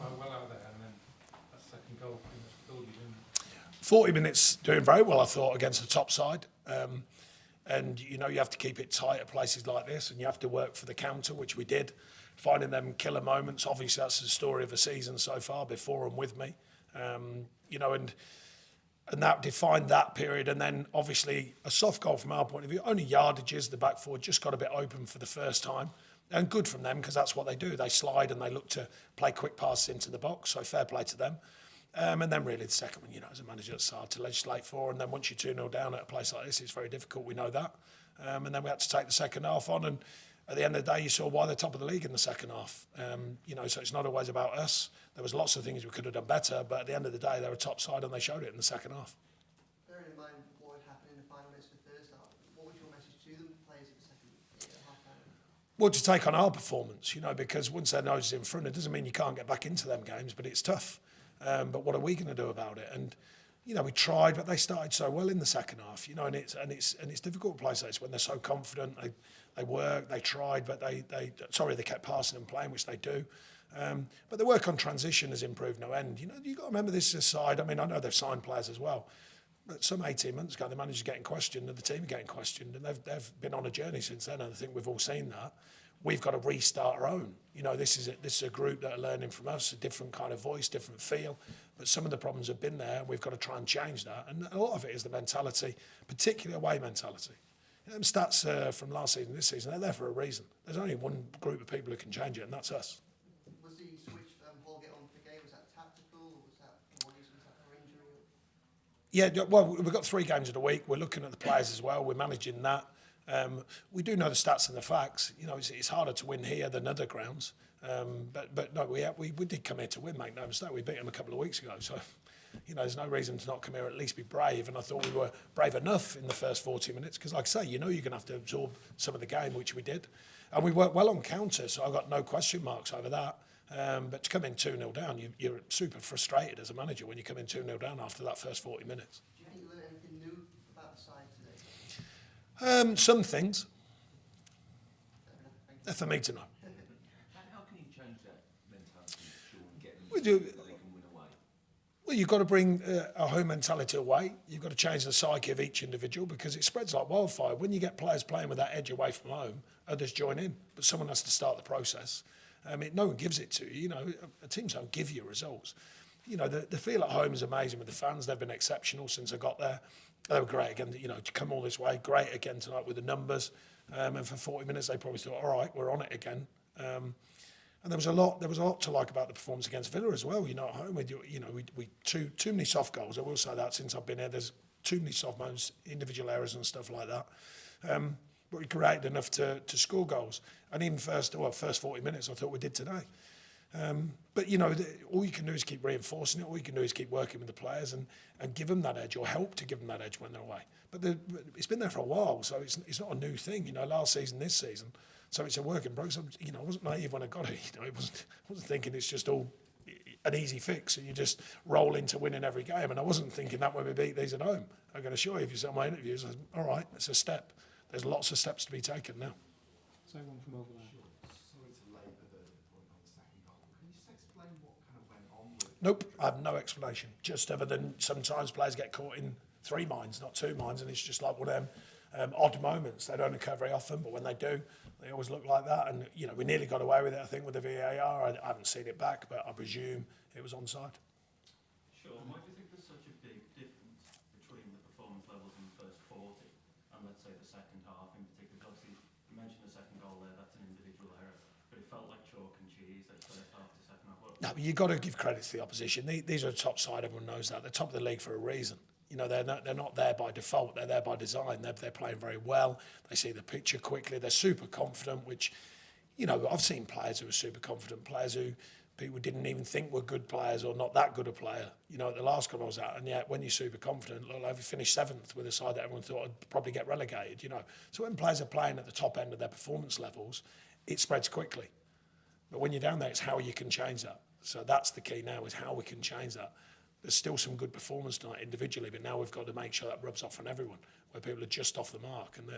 quite well out there, and then that second goal pretty much killed you, didn't it? 40 minutes doing very well, I thought, against the top side. And, you know, you have to keep it tight at places like this, and you have to work for the counter, which we did. Finding them killer moments, obviously that's the story of the season so far, before and with me. You know, and that defined that period. And then, obviously, a soft goal from our point of view, only yardages, the back four just got a bit open for the first time. And good from them, because that's what they do. They slide and they look to play quick passes into the box, so fair play to them. And then really the second one, you know, as a manager, it's hard to legislate for. And then once you're 2-0 down at a place like this, it's very difficult, we know that. And then we had to take the second half on. And at the end of the day, you saw why they're top of the league in the second half. You know, so it's not always about us. There was lots of things we could have done better, but at the end of the day, they're a top side and they showed it in the second half. Bearing in mind what had happened in the final minutes of the first half, what was your message to the players at the second half time? Well, to take on our performance, you know, because once their nose is in front, it doesn't mean you can't get back into them games, but it's tough. But what are we going to do about it? And you know, we tried, but they started so well in the second half. You know, and it's difficult to play like this when they're so confident. They work, they tried, but they kept passing and playing, which they do. But the work on transition has improved no end. You know, you got to remember this aside. I mean, I know they've signed players as well, but some 18 months ago, the manager's getting questioned and the team are getting questioned, and they've been on a journey since then. And I think we've all seen that. We've got to restart our own. You know, this is a group that are learning from us, a different kind of voice, different feel. But some of the problems have been there. We've got to try and change that. And a lot of it is the mentality, particularly away mentality. You know, them stats from last season, this season, they're there for a reason. There's only one group of people who can change it, and that's us. Was the switch Paul get on for the game, was that tactical, or was that more reason, was that for injury? Yeah, well, we've got 3 games of the week. We're looking at the players as well. We're managing that. We do know the stats and the facts. You know, it's harder to win here than other grounds. But no, we did come here to win, make no mistake. We beat them a couple of weeks ago. So, you know, there's no reason to not come here, at least be brave. And I thought we were brave enough in the first 40 minutes because, like I say, you know you're going to have to absorb some of the game, which we did. And we worked well on counter, so I've got no question marks over that. But to come in 2-0 down, you're super frustrated as a manager when you come in 2-0 down after that first 40 minutes. Do you think you learned anything new about the side today? Some things. They're for me to know. How can you change that mentality, Sean, and get them We so do. that they can win away? Well, you've got to bring a home mentality away. You've got to change the psyche of each individual because it spreads like wildfire. When you get players playing with that edge away from home, others join in. But someone has to start the process. No one gives it to you. You know, teams don't give you results. You know, the feel at home is amazing with the fans. They've been exceptional since I got there. They were great again, you know, to come all this way. Great again tonight with the numbers. And for 40 minutes, they probably thought, all right, we're on it again. And there was a lot to like about the performance against Villa as well. You know, at home, we too many soft goals. I will say that since I've been here, there's too many soft moments, individual errors and stuff like that. But we created enough to score goals. And even first 40 minutes, I thought we did today. But, you know, all you can do is keep reinforcing it. All you can do is keep working with the players and give them that edge or help to give them that edge when they're away. But it's been there for a while, so it's not a new thing, you know, last season, this season. So it's a work in progress. You know, I wasn't naive when I got it. You know, I wasn't thinking it's just all an easy fix and you just roll into winning every game. And I wasn't thinking that when we beat these at home. I'm going to show you, if you saw my interviews, all right, it's a step. There's lots of steps to be taken now. So one from over there. Sorry to labour the point on the second goal. Can you just explain what kind of went on with it? Nope, I have no explanation. Just other than sometimes players get caught in 3 minds, not 2 minds, and it's just like one of them odd moments. They don't occur very often, but when they do, they always look like that. And, you know, we nearly got away with it, I think, with the VAR. I haven't seen it back, but I presume it was onside. Sure. Why do you think there's such a big difference between the performance levels in the first 40 and, let's say, the second half in particular? Obviously, you mentioned the second goal there, that's an individual error, but it felt like chalk and cheese, that first half to second half. No, but you've got to give credit to the opposition. These are the top side, everyone knows that. They're top of the league for a reason. You know, they're not there by default, they're there by design. They're playing very well, they see the picture quickly, they're super confident, which, you know, I've seen players who are super confident, players who people didn't even think were good players or not that good a player, you know, at the last club I was at, and yet when you're super confident, look, like we finished 7th with a side that everyone thought would probably get relegated, you know. So when players are playing at the top end of their performance levels, it spreads quickly. But when you're down there, it's how you can change that. So that's the key now, is how we can change that. there's still some good performance tonight individually, but now we've got to make sure that rubs off on everyone, where people are just off the mark. And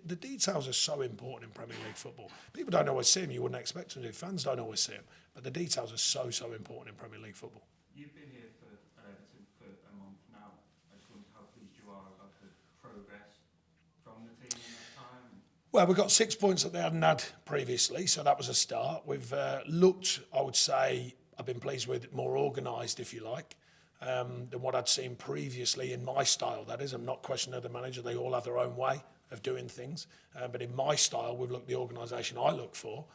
the details are so important in Premier League football. People don't always see them. You wouldn't expect them to. Fans don't always see them. But the details are so important in Premier League football. You've been here at Everton for a month now. I just wondered how pleased you are about the progress from the team in that time. Well, we've got 6 points that they hadn't had previously, so that was a start. We've looked, I would say, I've been pleased with more organised, if you like, than what I'd seen previously in my style. That is, I'm not questioning the manager. They all have their own way of doing things. But in my style, we've looked the organisation I look for.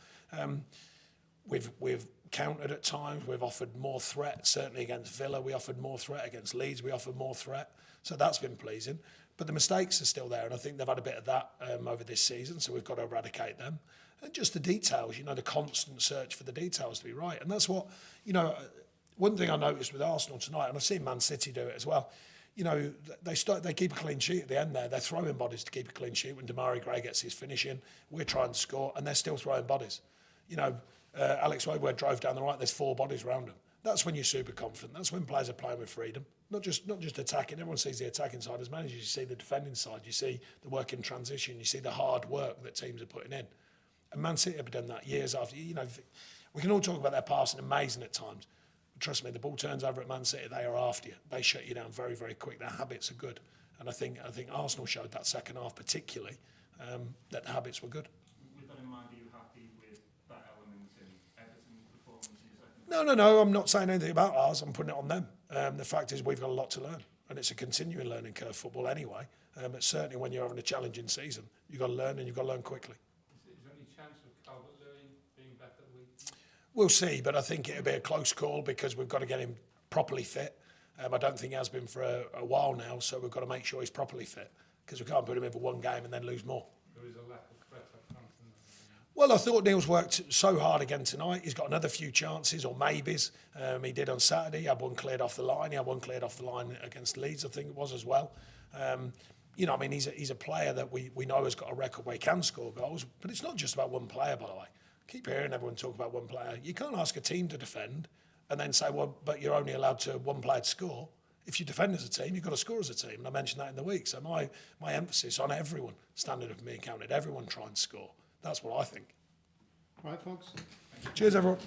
We've countered at times. We've offered more threat, certainly against Villa. We offered more threat against Leeds. We offered more threat. So that's been pleasing. But the mistakes are still there, and I think they've had a bit of that over this season, so we've got to eradicate them. And just the details, you know, the constant search for the details to be right. And that's what, you know, one thing I noticed with Arsenal tonight, and I've seen Man City do it as well, you know, they keep a clean sheet at the end there. They're throwing bodies to keep a clean sheet. When Damari Gray gets his finish in, we're trying to score, and they're still throwing bodies. You know, Alex Woodward drove down the right, there's 4 bodies around him. That's when you're super confident. That's when players are playing with freedom. Not just attacking. Everyone sees the attacking side as managers. You see the defending side. You see the work in transition. You see the hard work that teams are putting in. And Man City have done that years after. You know, we can all talk about their passing, amazing at times. But trust me, the ball turns over at Man City, they are after you. They shut you down very, very quick. Their habits are good. And I think Arsenal showed that second half particularly, that the habits were good. With that in mind, are you happy with that element in Everton's performance in the second half? No, I'm not saying anything about ours. I'm putting it on them. The fact is we've got a lot to learn. And it's a continuing learning curve, football anyway. But certainly when you're having a challenging season, you've got to learn, and you've got to learn quickly. Is there any chance of Calvert-Lewin being back at the week? We'll see, but I think it'll be a close call because we've got to get him properly fit. I don't think he has been for a while now, so we've got to make sure he's properly fit because we can't put him in for one game and then lose more. There is a lack of threat up front. Well, I thought Neil's worked so hard again tonight. He's got another few chances or maybes. He did on Saturday. He had one cleared off the line. He had one cleared off the line against Leeds, I think it was as well. You know, I mean, he's a player that we know has got a record where he can score goals, but it's not just about one player, by the way. Keep hearing everyone talk about one player. You can't ask a team to defend and then say, well, but you're only allowed to one player to score. If you defend as a team, you've got to score as a team. And I mentioned that in the week. So my emphasis on everyone standing up and being counted, everyone trying to score. That's what I think. Right, folks. Cheers, everyone.